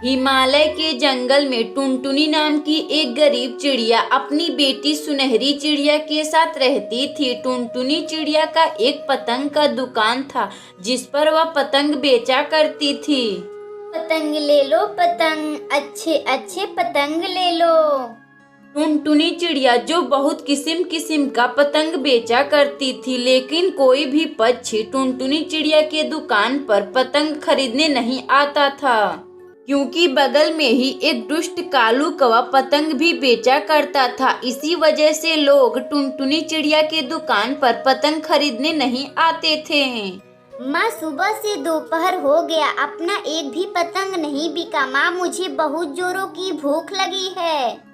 हिमालय के जंगल में टुनटुनी नाम की एक गरीब चिड़िया अपनी बेटी सुनहरी चिड़िया के साथ रहती थी। टुनटुनी चिड़िया का एक पतंग का दुकान था जिस पर वह पतंग बेचा करती थी। पतंग ले लो पतंग, अच्छे अच्छे पतंग ले लो। टुनटुनी चिड़िया जो बहुत किस्म किस्म का पतंग बेचा करती थी, लेकिन कोई भी पक्षी टुनटुनी चिड़िया के दुकान पर पतंग खरीदने नहीं आता था, क्योंकि बगल में ही एक दुष्ट कालू कौवा पतंग भी बेचा करता था। इसी वजह से लोग टुनटुनी चिड़िया के दुकान पर पतंग खरीदने नहीं आते थे। माँ, सुबह से दोपहर हो गया, अपना एक भी पतंग नहीं बिका। माँ, मुझे बहुत जोरों की भूख लगी है।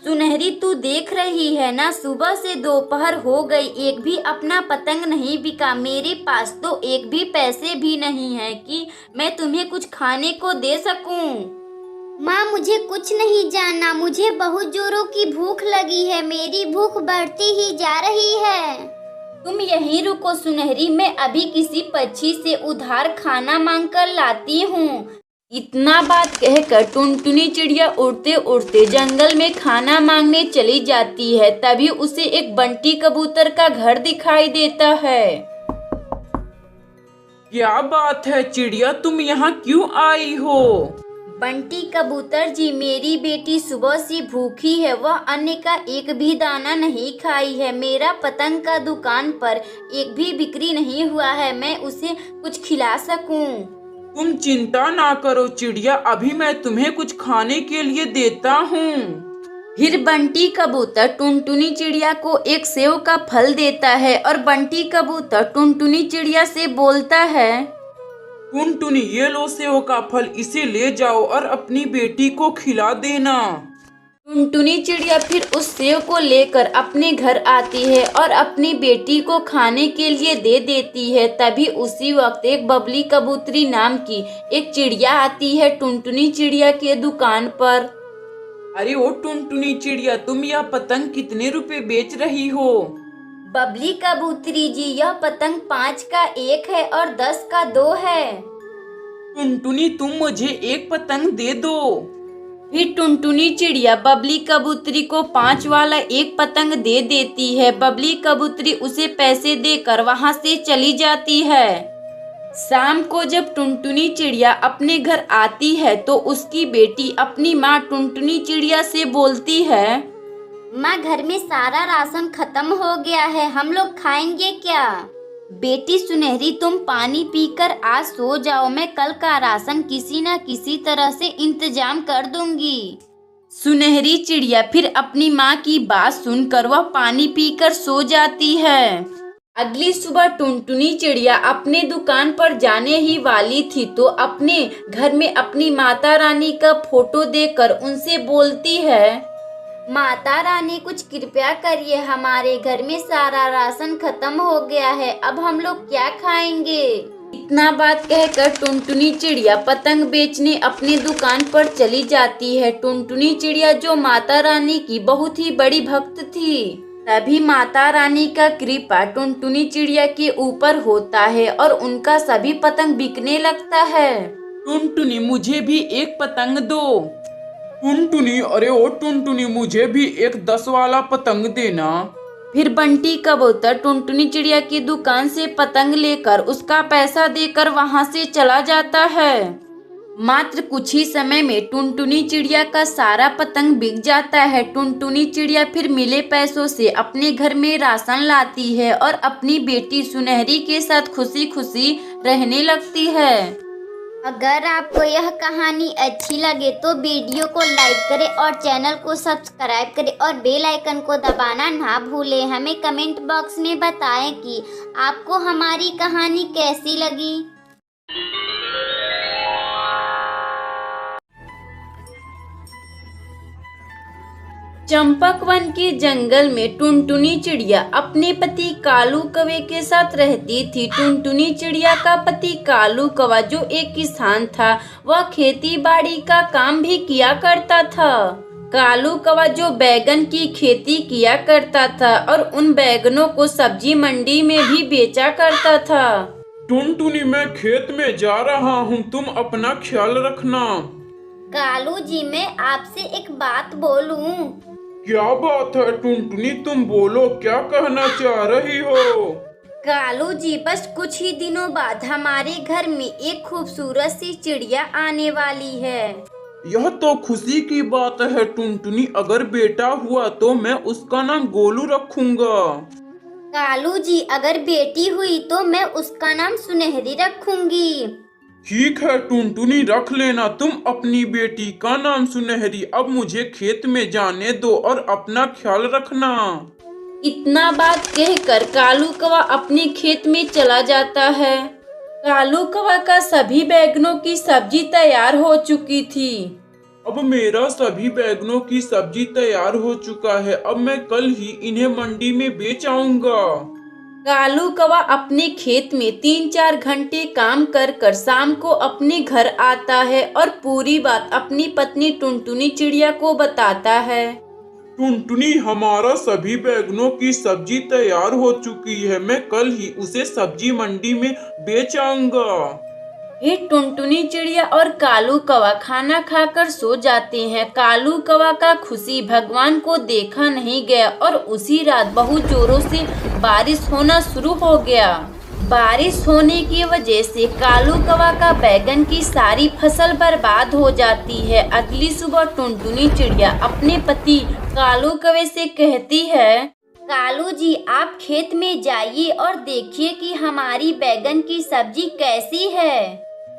सुनहरी, तू देख रही है ना, सुबह से दोपहर हो गई, एक भी अपना पतंग नहीं बिका। मेरे पास तो एक भी पैसे भी नहीं है कि मैं तुम्हें कुछ खाने को दे सकूं। माँ, मुझे कुछ नहीं जानना, मुझे बहुत जोरों की भूख लगी है। मेरी भूख बढ़ती ही जा रही है। तुम यहीं रुको सुनहरी, मैं अभी किसी पक्षी से उधार खाना मांग कर लाती हूँ। इतना बात कहकर टुनटुनी चिड़िया उड़ते उड़ते जंगल में खाना मांगने चली जाती है। तभी उसे एक बंटी कबूतर का घर दिखाई देता है। क्या बात है चिड़िया, तुम यहाँ क्यों आई हो? बंटी कबूतर जी, मेरी बेटी सुबह से भूखी है, वह अन्न का एक भी दाना नहीं खाई है। मेरा पतंग का दुकान पर एक भी बिक्री नहीं हुआ है, मैं उसे कुछ खिला सकूं। तुम चिंता ना करो चिड़िया, अभी मैं तुम्हें कुछ खाने के लिए देता हूँ। फिर बंटी कबूतर टुनटुनी चिड़िया को एक सेव का फल देता है और बंटी कबूतर टुनटुनी चिड़िया से बोलता है, टुनटुनी, ये लो सेव का फल, इसे ले जाओ और अपनी बेटी को खिला देना। टुनटुनी चिड़िया फिर उस सेव को लेकर अपने घर आती है और अपनी बेटी को खाने के लिए दे देती है। तभी उसी वक्त एक बबली कबूतरी नाम की एक चिड़िया आती है टुनटुनी चिड़िया के दुकान पर। अरे ओ टुनटुनी चिड़िया, तुम यह पतंग कितने रुपए बेच रही हो? बबली कबूतरी जी, यह पतंग 5 का 1 है और 10 का 2 है। टुनटुनी, तुम मुझे एक पतंग दे दो। फिर टुनटुनी चिड़िया बबली कबूतरी को 5 वाला एक पतंग दे देती है। बबली कबूतरी उसे पैसे देकर वहां से चली जाती है। शाम को जब टुनटुनी चिड़िया अपने घर आती है तो उसकी बेटी अपनी माँ टुनटुनी चिड़िया से बोलती है, माँ, घर में सारा राशन खत्म हो गया है, हम लोग खाएंगे क्या? बेटी सुनहरी, तुम पानी पीकर आज सो जाओ, मैं कल का राशन किसी न किसी तरह से इंतजाम कर दूंगी। सुनहरी चिड़िया फिर अपनी माँ की बात सुनकर वह पानी पीकर सो जाती है। अगली सुबह टुनटुनी चिड़िया अपने दुकान पर जाने ही वाली थी तो अपने घर में अपनी माता रानी का फोटो देखकर उनसे बोलती है, माता रानी, कुछ कृपया करिए, हमारे घर में सारा राशन खत्म हो गया है, अब हम लोग क्या खाएंगे? इतना बात कहकर टुनटुनी चिड़िया पतंग बेचने अपनी दुकान पर चली जाती है। टुनटुनी चिड़िया जो माता रानी की बहुत ही बड़ी भक्त थी। तभी माता रानी का कृपा टुनटुनी चिड़िया के ऊपर होता है और उनका सभी पतंग बिकने लगता है। टुनटुनी, मुझे भी एक पतंग दो। टुनटुनी, अरे ओ टुनटुनी, मुझे भी एक 10 वाला पतंग देना। फिर बंटी कबूतर टुनटुनी चिड़िया की दुकान से पतंग लेकर उसका पैसा देकर वहां से चला जाता है। मात्र कुछ ही समय में टुनटुनी चिड़िया का सारा पतंग बिक जाता है। टुनटुनी चिड़िया फिर मिले पैसों से अपने घर में राशन लाती है और अपनी बेटी सुनहरी के साथ खुशी खुशी रहने लगती है। अगर आपको यह कहानी अच्छी लगे तो वीडियो को लाइक करें और चैनल को सब्सक्राइब करें और बेल आइकन को दबाना ना भूलें। हमें कमेंट बॉक्स में बताएं कि आपको हमारी कहानी कैसी लगी। चंपकवन के जंगल में टुनटुनी चिड़िया अपने पति कालू कौवे के साथ रहती थी। टुनटुनी चिड़िया का पति कालू कौवा जो एक किसान था, वह खेती बाड़ी का काम भी किया करता था। कालू कौवा जो बैगन की खेती किया करता था और उन बैगनों को सब्जी मंडी में भी बेचा करता था। टुनटुनी, मैं खेत में जा रहा हूँ, तुम अपना ख्याल रखना। कालू जी, मैं आपसे एक बात बोलूं? क्या बात है टुनटुनी, तुम बोलो, क्या कहना चाह रही हो? कालू जी, बस कुछ ही दिनों बाद हमारे घर में एक खूबसूरत सी चिड़िया आने वाली है। यह तो खुशी की बात है टुनटुनी, अगर बेटा हुआ तो मैं उसका नाम गोलू रखूंगा। कालू जी, अगर बेटी हुई तो मैं उसका नाम सुनहरी रखूंगी। ठीक है टुनटुनी, रख लेना तुम अपनी बेटी का नाम सुनहरी। अब मुझे खेत में जाने दो और अपना ख्याल रखना। इतना बात कहकर कालू कौवा अपने खेत में चला जाता है। कालू कौवा का सभी बैंगनों की सब्जी तैयार हो चुकी थी। अब मेरा सभी बैंगनों की सब्जी तैयार हो चुका है। अब मैं कल ही इन्हें मंडी में बेच आऊंगा। कालू कौवा अपने खेत में 3-4 घंटे काम कर कर शाम को अपने घर आता है और पूरी बात अपनी पत्नी टुनटुनी चिड़िया को बताता है। टुनटुनी, हमारा सभी बैंगनों की सब्जी तैयार हो चुकी है। मैं कल ही उसे सब्जी मंडी में बेच आऊंगा। फिर टुनटुनी चिड़िया और कालू कौवा खाना खाकर सो जाते हैं। कालू कौवा का खुशी भगवान को देखा नहीं गया और उसी रात बहुत जोरों से बारिश होना शुरू हो गया। बारिश होने की वजह से कालू कौवा का बैगन की सारी फसल बर्बाद हो जाती है। अगली सुबह टुनटुनी चिड़िया अपने पति कालू कौवे से कहती है, कालू जी, आप खेत में जाइए और देखिए कि हमारी बैगन की सब्जी कैसी है।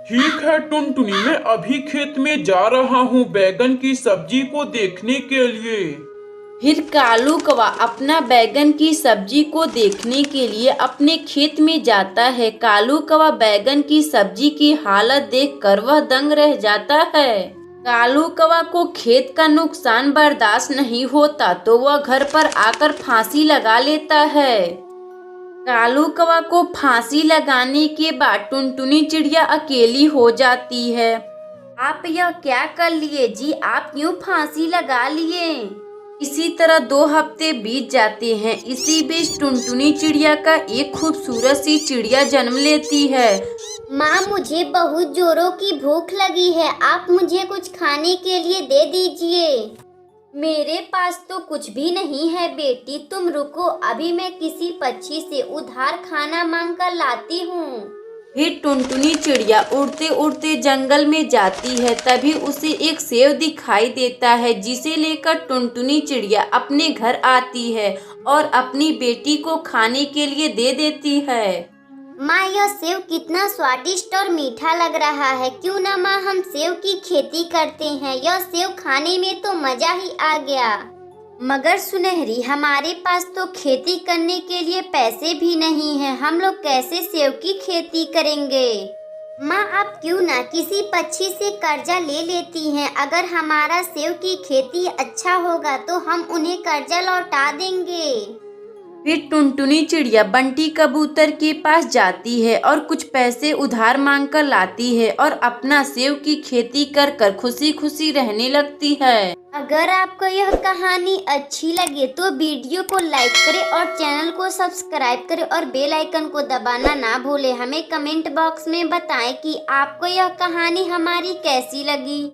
ठीक है टुनटुनी, मैं अभी खेत में जा रहा हूँ बैगन की सब्जी को देखने के लिए। फिर कालू कौवा अपना बैगन की सब्जी को देखने के लिए अपने खेत में जाता है। कालू कौवा बैगन की सब्जी की हालत देखकर वह दंग रह जाता है। कालू कौवा को खेत का नुकसान बर्दाश्त नहीं होता तो वह घर पर आकर फांसी लगा लेता है। कालू कौवा को फांसी लगाने के बाद टुनटुनी चिड़िया अकेली हो जाती है। आप यह क्या कर लिए जी? आप क्यों फांसी लगा लिए? इसी तरह 2 हफ्ते बीत जाते हैं। इसी बीच टुनटुनी चिड़िया का एक खूबसूरत सी चिड़िया जन्म लेती है। माँ, मुझे बहुत जोरों की भूख लगी है, आप मुझे कुछ खाने के लिए दे दीजिए। मेरे पास तो कुछ भी नहीं है बेटी, तुम रुको, अभी मैं किसी पक्षी से उधार खाना मांग कर लाती हूँ। फिर टुनटुनी चिड़िया उड़ते उड़ते जंगल में जाती है। तभी उसे एक सेव दिखाई देता है जिसे लेकर टुनटुनी चिड़िया अपने घर आती है और अपनी बेटी को खाने के लिए दे देती है। माँ, यह सेव कितना स्वादिष्ट और मीठा लग रहा है। क्यों ना माँ हम सेव की खेती करते हैं, यह सेव खाने में तो मजा ही आ गया। मगर सुनहरी, हमारे पास तो खेती करने के लिए पैसे भी नहीं हैं, हम लोग कैसे सेव की खेती करेंगे? माँ, आप क्यों ना किसी पक्षी से कर्जा ले लेती हैं, अगर हमारा सेव की खेती अच्छा होगा तो हम उन्हें कर्जा लौटा देंगे। फिर टुनटुनी चिड़िया बंटी कबूतर के पास जाती है और कुछ पैसे उधार मांग कर लाती है और अपना सेव की खेती कर कर खुशी खुशी रहने लगती है। अगर आपको यह कहानी अच्छी लगे तो वीडियो को लाइक करें और चैनल को सब्सक्राइब करें और बेल आइकन को दबाना ना भूलें। हमें कमेंट बॉक्स में बताएं कि आपको यह कहानी हमारी कैसी लगी।